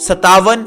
57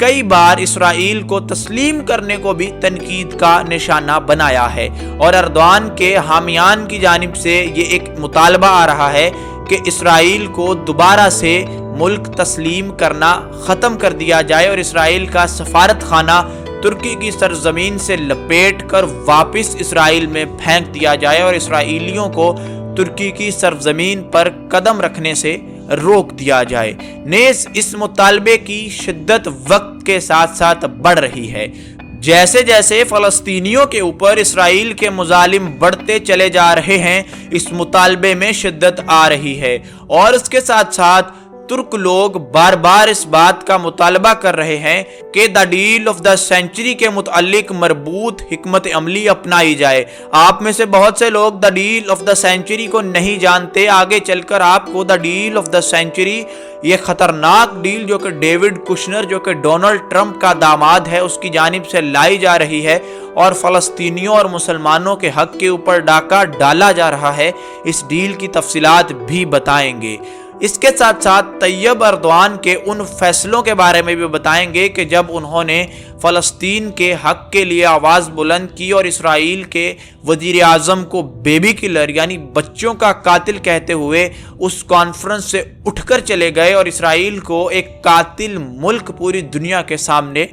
کئی بار اسرائیل کو تسلیم کرنے کو بھی تنقید کا نشانہ بنایا ہے، اور اردوان کے حامیان کی جانب سے یہ ایک مطالبہ آ رہا ہے کہ اسرائیل کو دوبارہ سے ملک تسلیم کرنا ختم کر دیا جائے اور اسرائیل کا سفارت خانہ ترکی کی سرزمین سے لپیٹ کر واپس اسرائیل میں پھینک دیا جائے اور اسرائیلیوں کو ترکی کی سرزمین پر قدم رکھنے سے روک دیا جائے۔ نیز اس مطالبے کی شدت وقت کے ساتھ ساتھ بڑھ رہی ہے۔ جیسے جیسے فلسطینیوں کے اوپر اسرائیل کے مظالم بڑھتے چلے جا رہے ہیں، اس مطالبے میں شدت آ رہی ہے، اور اس کے ساتھ ساتھ ترک لوگ بار بار اس بات کا مطالبہ کر رہے ہیں کہ the deal of the century کے متعلق مربوط حکمت عملی اپنائی جائے۔ آپ میں سے بہت سے لوگ the deal of the century کو نہیں جانتے، آگے چل کر آپ کو the deal of the century, یہ خطرناک ڈیل جو کہ ڈیوڈ کشنر جو کہ ڈونلڈ ٹرمپ کا داماد ہے اس کی جانب سے لائی جا رہی ہے اور فلسطینیوں اور مسلمانوں کے حق کے اوپر ڈاکہ ڈالا جا رہا ہے، اس ڈیل کی تفصیلات بھی بتائیں گے۔ اس کے ساتھ ساتھ طیب اردوان کے ان فیصلوں کے بارے میں بھی بتائیں گے کہ جب انہوں نے فلسطین کے حق کے لیے آواز بلند کی اور اسرائیل کے وزیر اعظم کو بیبی کلر یعنی بچوں کا قاتل کہتے ہوئے اس کانفرنس سے اٹھ کر چلے گئے اور اسرائیل کو ایک قاتل ملک پوری دنیا کے سامنے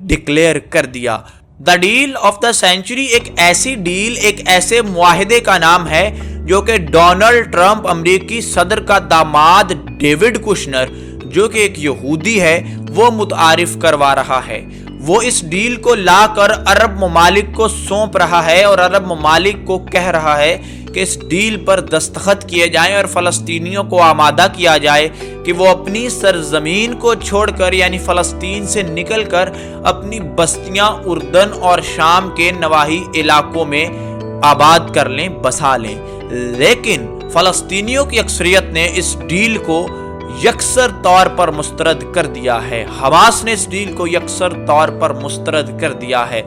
ڈکلیئر کر دیا۔ The deal of the century ایک ایسی ڈیل، ایک ایسے معاہدے کا نام ہے جو کہ ڈونلڈ ٹرمپ امریکی صدر کا داماد ڈیوڈ کشنر جو کہ ایک یہودی ہے وہ متعارف کروا رہا ہے۔ وہ اس ڈیل کو لا کر عرب ممالک کو سونپ رہا ہے اور عرب ممالک کو کہہ رہا ہے کہ اس ڈیل پر دستخط کیے جائیں اور فلسطینیوں کو آمادہ کیا جائے کہ وہ اپنی سرزمین کو چھوڑ کر یعنی فلسطین سے نکل کر اپنی بستیاں اردن اور شام کے نواحی علاقوں میں آباد کر لیں، بسا لیں۔ لیکن فلسطینیوں کی اکثریت نے اس ڈیل کو یکسر طور پر مسترد کر دیا ہے، حماس نے اس ڈیل کو یکسر طور پر مسترد کر دیا ہے،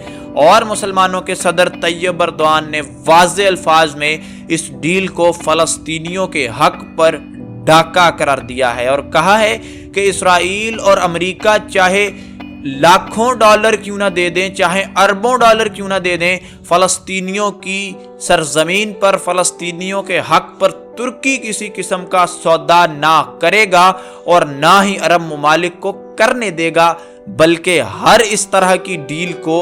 اور مسلمانوں کے صدر طیب اردوان نے واضح الفاظ میں اس ڈیل کو فلسطینیوں کے حق پر ڈاکہ قرار دیا ہے اور کہا ہے کہ اسرائیل اور امریکہ چاہے لاکھوں ڈالر کیوں نہ دے دیں، چاہے اربوں ڈالر کیوں نہ دے دیں، فلسطینیوں کی سرزمین پر فلسطینیوں کے حق پر ترکی کسی قسم کا سودا نہ کرے گا اور نہ ہی عرب ممالک کو کرنے دے گا، بلکہ ہر اس طرح کی ڈیل کو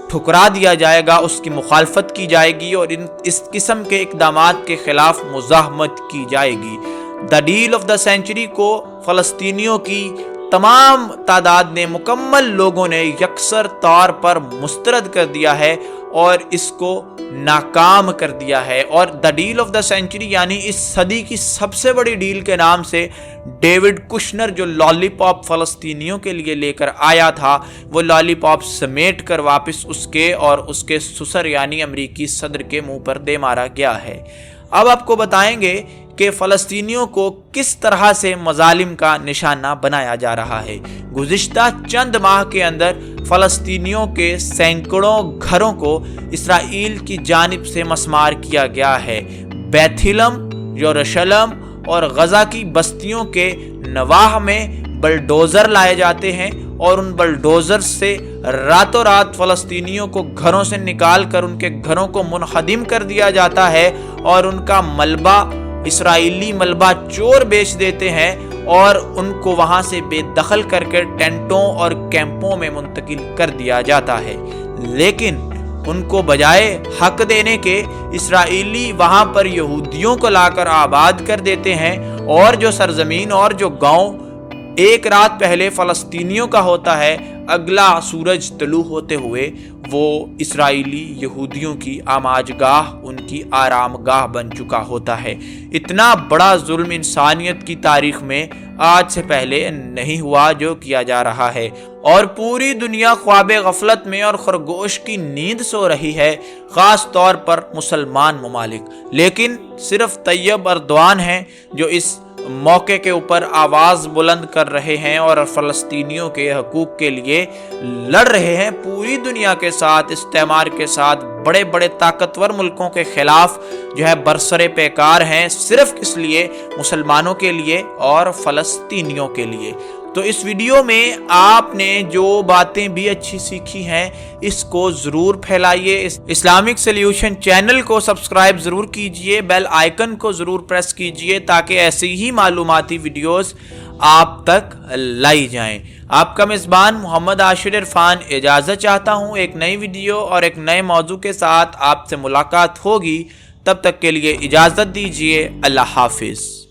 ٹھکرا دیا جائے گا، اس کی مخالفت کی جائے گی اور اس قسم کے اقدامات کے خلاف مزاحمت کی جائے گی۔ The deal of the century کو فلسطینیوں کی تمام تعداد نے، مکمل لوگوں نے یکسر طور پر مسترد کر دیا ہے اور اس کو ناکام کر دیا ہے، اور the deal of the century یعنی اس صدی کی سب سے بڑی ڈیل کے نام سے ڈیوڈ کشنر جو لالی پاپ فلسطینیوں کے لیے لے کر آیا تھا وہ لالی پاپ سمیٹ کر واپس اس کے اور اس کے سسر یعنی امریکی صدر کے منہ پر دے مارا گیا ہے۔ اب آپ کو بتائیں گے کہ فلسطینیوں کو کس طرح سے مظالم کا نشانہ بنایا جا رہا ہے۔ گزشتہ چند ماہ کے اندر فلسطینیوں کے سینکڑوں گھروں کو اسرائیل کی جانب سے مسمار کیا گیا ہے۔ بیتھلم، یروشلم اور غزہ کی بستیوں کے نواح میں بلڈوزر لائے جاتے ہیں اور ان بلڈوزر سے راتوں رات فلسطینیوں کو گھروں سے نکال کر ان کے گھروں کو منہدم کر دیا جاتا ہے اور ان کا ملبہ اسرائیلی ملبہ چور بیچ دیتے ہیں اور ان کو وہاں سے بے دخل کر کے ٹینٹوں اور کیمپوں میں منتقل کر دیا جاتا ہے۔ لیکن ان کو بجائے حق دینے کے اسرائیلی وہاں پر یہودیوں کو لا کر آباد کر دیتے ہیں، اور جو سرزمین اور جو گاؤں ایک رات پہلے فلسطینیوں کا ہوتا ہے، اگلا سورج طلوع ہوتے ہوئے وہ اسرائیلی یہودیوں کی آماج گاہ، ان کی آرام گاہ بن چکا ہوتا ہے۔ اتنا بڑا ظلم انسانیت کی تاریخ میں آج سے پہلے نہیں ہوا جو کیا جا رہا ہے، اور پوری دنیا خواب غفلت میں اور خرگوش کی نیند سو رہی ہے، خاص طور پر مسلمان ممالک۔ لیکن صرف طیب اردوان ہیں جو اس موقع کے اوپر آواز بلند کر رہے ہیں اور فلسطینیوں کے حقوق کے لیے لڑ رہے ہیں، پوری دنیا کے ساتھ، استعمار کے ساتھ، بڑے بڑے طاقتور ملکوں کے خلاف جو ہے برسر پیکار ہیں، صرف اس لیے مسلمانوں کے لیے اور فلسطینیوں کے لیے۔ تو اس ویڈیو میں آپ نے جو باتیں بھی اچھی سیکھی ہیں اس کو ضرور پھیلائیے. اسلامک سلیوشن چینل کو سبسکرائب ضرور کیجئے, بیل آئیکن کو ضرور پریس کیجئے تاکہ ایسی ہی معلوماتی ویڈیوز آپ تک لائی جائیں. آپ کا میزبان محمد عاشر عرفان اجازت چاہتا ہوں. ایک نئی ویڈیو اور ایک نئے موضوع کے ساتھ آپ سے ملاقات ہوگی. تب تک کے لیے اجازت دیجیے. اللہ حافظ.